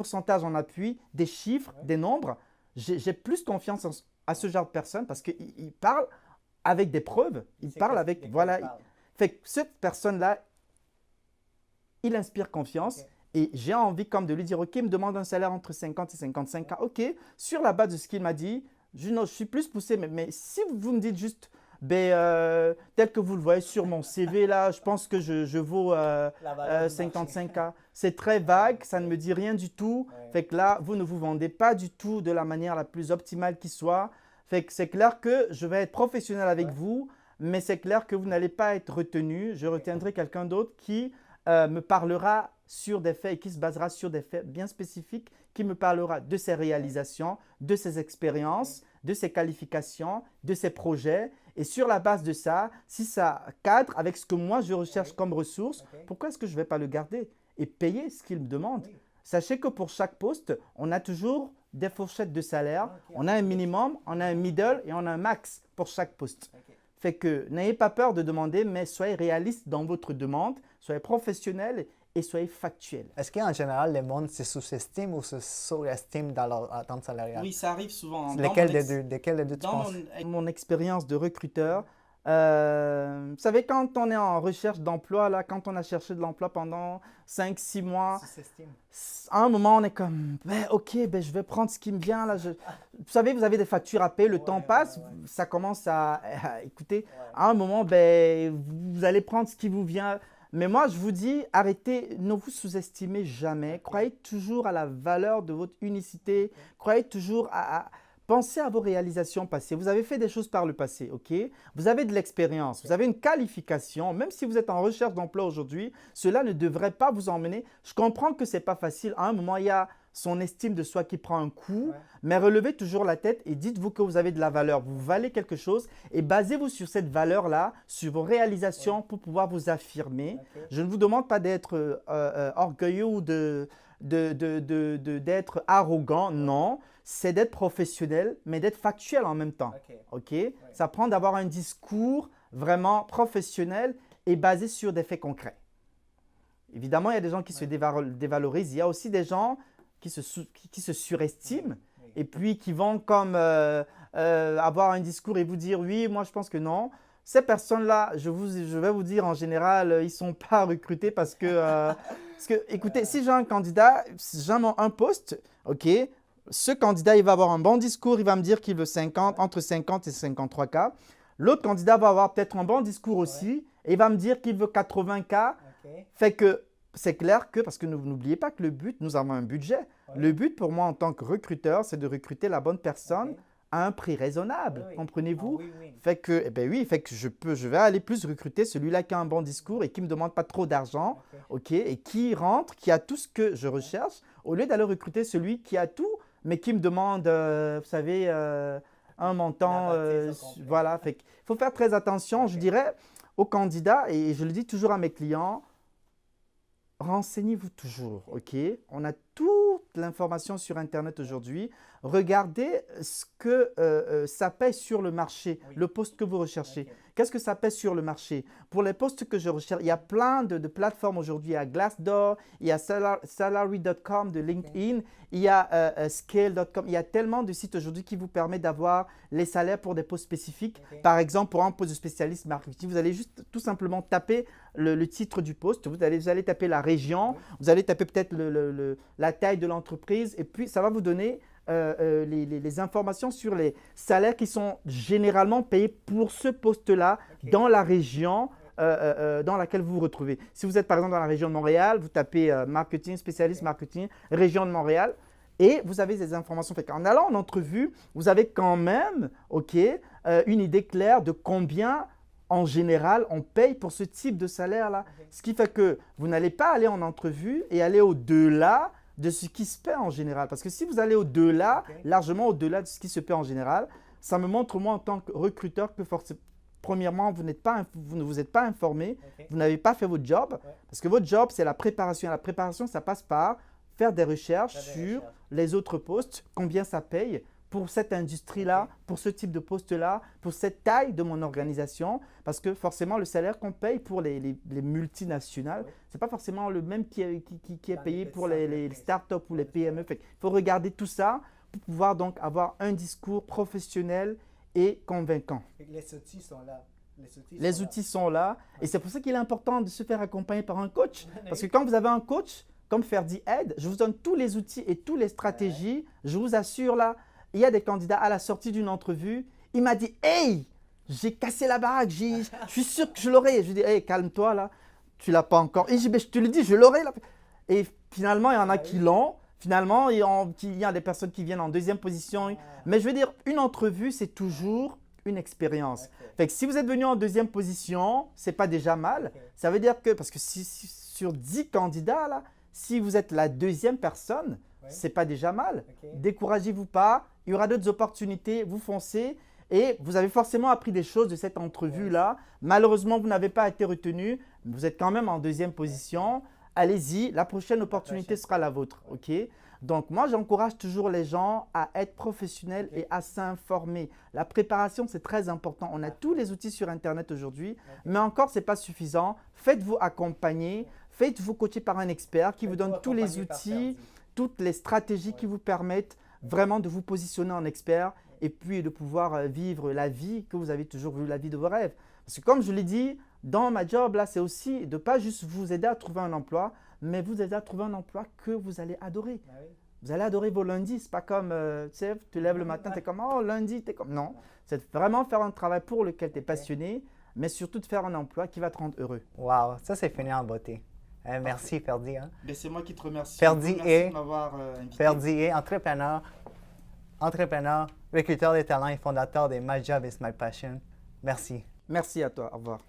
pourcentage en appui, des chiffres, des nombres, j'ai plus confiance à ce genre de personne parce qu'il parle avec des preuves. Il parle avec, voilà. Fait que cette personne-là, il inspire confiance. Ok. Et j'ai envie comme de lui dire, OK, il me demande un salaire entre 50 et 55 K. OK, sur la base de ce qu'il m'a dit, non, je suis plus poussé. Mais si vous me dites juste, ben, tel que vous le voyez sur mon CV, là, je pense que je vaux La valeur du 55 marché. K. C'est très vague, ça ne me dit rien du tout. Ouais. Fait que là, vous ne vous vendez pas du tout de la manière la plus optimale qui soit. Fait que c'est clair que je vais être professionnel avec Ouais. vous, mais c'est clair que vous n'allez pas être retenu. Je retiendrai quelqu'un d'autre qui me parlera sur des faits et qui se basera sur des faits bien spécifiques, qui me parlera de ses réalisations, de ses expériences, de ses qualifications, de ses projets. Et sur la base de ça, si ça cadre avec ce que moi je recherche comme ressources, Ok. pourquoi est-ce que je ne vais pas le garder et payer ce qu'il me demande? Oui. Sachez que pour chaque poste, on a toujours des fourchettes de salaire. Ah, ok, On a un en plus. minimum, on a un middle et on a un max pour chaque poste. Ok. Fait que n'ayez pas peur de demander, mais soyez réaliste dans votre demande, soyez professionnel et soyez factuel. Est-ce qu'en général, le monde se sous-estime ou se surestime dans leur attente salariale? Oui, ça arrive souvent. Lesquels des deux tu Dans penses? mon expérience de recruteur, vous savez, quand on est en recherche d'emploi, là, quand on a cherché de l'emploi pendant 5, 6 mois, Sous-estime. à un moment, on est comme, ben, OK, ben, je vais prendre ce qui me vient. Là, vous savez, vous avez des factures à payer, le temps passe, ça commence écoutez, Ouais. à un moment, ben, vous allez prendre ce qui vous vient. Mais moi, je vous dis, arrêtez, ne vous sous-estimez jamais. Croyez toujours à la valeur de votre unicité. Croyez toujours pensez à vos réalisations passées. Vous avez fait des choses par le passé, OK? Vous avez de l'expérience, vous avez une qualification. Même si vous êtes en recherche d'emploi aujourd'hui, cela ne devrait pas vous emmener. Je comprends que ce n'est pas facile. À un moment, il y a son estime de soi qui prend un coup, Ouais. mais relevez toujours la tête et dites-vous que vous avez de la valeur. Vous valez quelque chose et basez-vous sur cette valeur-là, sur vos réalisations pour pouvoir vous affirmer. Ok. Je ne vous demande pas d'être orgueilleux ou d'être arrogant, non. C'est d'être professionnel, mais d'être factuel en même temps. Ok. OK? Ça prend d'avoir un discours vraiment professionnel et basé sur des faits concrets. Évidemment, il y a des gens qui se dévalorisent. Il y a aussi des gens qui se surestiment Oui. et puis qui vont comme avoir un discours et vous dire oui, moi je pense que non. Ces personnes-là, je vais vous dire en général, ils ne sont pas recrutés parce que écoutez, si j'ai un candidat, si j'ai un poste, OK, ce candidat, il va avoir un bon discours, il va me dire qu'il veut 50, entre 50 et 53 K. L'autre candidat va avoir peut-être un bon discours aussi et il va me dire qu'il veut 80 K. Ok. Fait que c'est clair que, parce que n'oubliez pas que le but, nous avons un budget. Ouais. Le but pour moi en tant que recruteur, c'est de recruter la bonne personne Ok. à un prix raisonnable. Oui, oui. Comprenez-vous? Ah, oui, oui. Fait que, eh ben oui, fait que je vais aller plus recruter celui-là qui a un bon discours et qui ne me demande pas trop d'argent, Ok. OK, et qui rentre, qui a tout ce que je recherche, au lieu d'aller recruter celui qui a tout, mais qui me demande, vous savez, un montant, La bâtisse au complet. voilà. Fait qu'il faut faire très attention, je dirais, aux candidats, et je le dis toujours à mes clients, renseignez-vous toujours, OK? On a toute l'information sur Internet aujourd'hui. Regardez ce que ça pèse sur le marché, Oui. le poste que vous recherchez. Ok. Qu'est-ce que ça pèse sur le marché? Pour les postes que je recherche, il y a plein de plateformes aujourd'hui. Il y a Glassdoor, il y a Salary.com de LinkedIn, il y a Scale.com. Il y a tellement de sites aujourd'hui qui vous permettent d'avoir les salaires pour des postes spécifiques. Ok. Par exemple, pour un poste de spécialiste marketing, vous allez juste tout simplement taper le titre du poste. Vous allez taper la région, Oui. vous allez taper peut-être la taille de l'entreprise et puis ça va vous donner les informations sur les salaires qui sont généralement payés pour ce poste-là Ok. dans la région dans laquelle vous vous retrouvez. Si vous êtes par exemple dans la région de Montréal, vous tapez marketing, spécialiste marketing, région de Montréal et vous avez des informations. En allant en entrevue, vous avez quand même une idée claire de combien en général on paye pour ce type de salaire-là. Ok. Ce qui fait que vous n'allez pas aller en entrevue et aller au-delà de ce qui se paie en général. Parce que si vous allez au-delà, Ok. largement au-delà de ce qui se paie en général, ça me montre moi en tant que recruteur que premièrement, vous ne vous êtes pas informé, Ok. vous n'avez pas fait votre job. Ouais. Parce que votre job, c'est la préparation. Et la préparation, ça passe par faire des recherches Faire des sur recherches. les autres postes, combien ça paye, pour cette industrie-là, pour ce type de poste-là, pour cette taille de mon organisation, parce que forcément, le salaire qu'on paye pour les multinationales, ce n'est pas forcément le même qui est payé pour les startups ou les PME. Il faut regarder tout ça pour pouvoir donc avoir un discours professionnel et convaincant. Les outils sont là. Les outils sont là et c'est pour ça qu'il est important de se faire accompagner par un coach. Parce que quand vous avez un coach, comme Ferdi aide, je vous donne tous les outils et toutes les stratégies. Je vous assure là, il y a des candidats à la sortie d'une entrevue, il m'a dit « Hey, j'ai cassé la baraque, je suis sûr que je l'aurai. » Je lui dis « Hey, calme-toi là, tu l'as pas encore. » Et je te le dis, je l'aurai là. Et finalement, il y en a qui l'ont. Finalement, il y a des personnes qui viennent en deuxième position. Mais je veux dire, une entrevue, c'est toujours une expérience. Fait que si vous êtes venu en deuxième position, c'est pas déjà mal. Ça veut dire que, parce que si sur 10 candidats, là, si vous êtes la deuxième personne, c'est pas déjà mal. Découragez-vous pas, il y aura d'autres opportunités, vous foncez et vous avez forcément appris des choses de cette entrevue-là. Malheureusement, vous n'avez pas été retenu, mais vous êtes quand même en deuxième position. Allez-y, la prochaine opportunité sera la vôtre. Ok? Donc, moi, j'encourage toujours les gens à être professionnels et à s'informer. La préparation, c'est très important. On a tous les outils sur Internet aujourd'hui, mais encore, ce n'est pas suffisant. Faites-vous accompagner, faites-vous coacher par un expert qui vous donne tous les outils, toutes les stratégies qui vous permettent vraiment de vous positionner en expert et puis de pouvoir vivre la vie que vous avez toujours voulu, la vie de vos rêves. Parce que comme je l'ai dit, dans ma job, là, c'est aussi de ne pas juste vous aider à trouver un emploi, mais vous aider à trouver un emploi que vous allez adorer. Vous allez adorer vos lundis. Ce n'est pas comme, tu sais, tu te lèves le matin, tu es comme, oh, lundi, tu es comme… Non, c'est vraiment faire un travail pour lequel tu es passionné, mais surtout de faire un emploi qui va te rendre heureux. Wow, ça c'est fini en beauté. Merci Ferdi. Hein? C'est moi qui te remercie. Ferdi de m'avoir invité. Ferdi est entrepreneur, recruteur de talents et fondateur de My Job is My Passion. Merci. Merci à toi. Au revoir.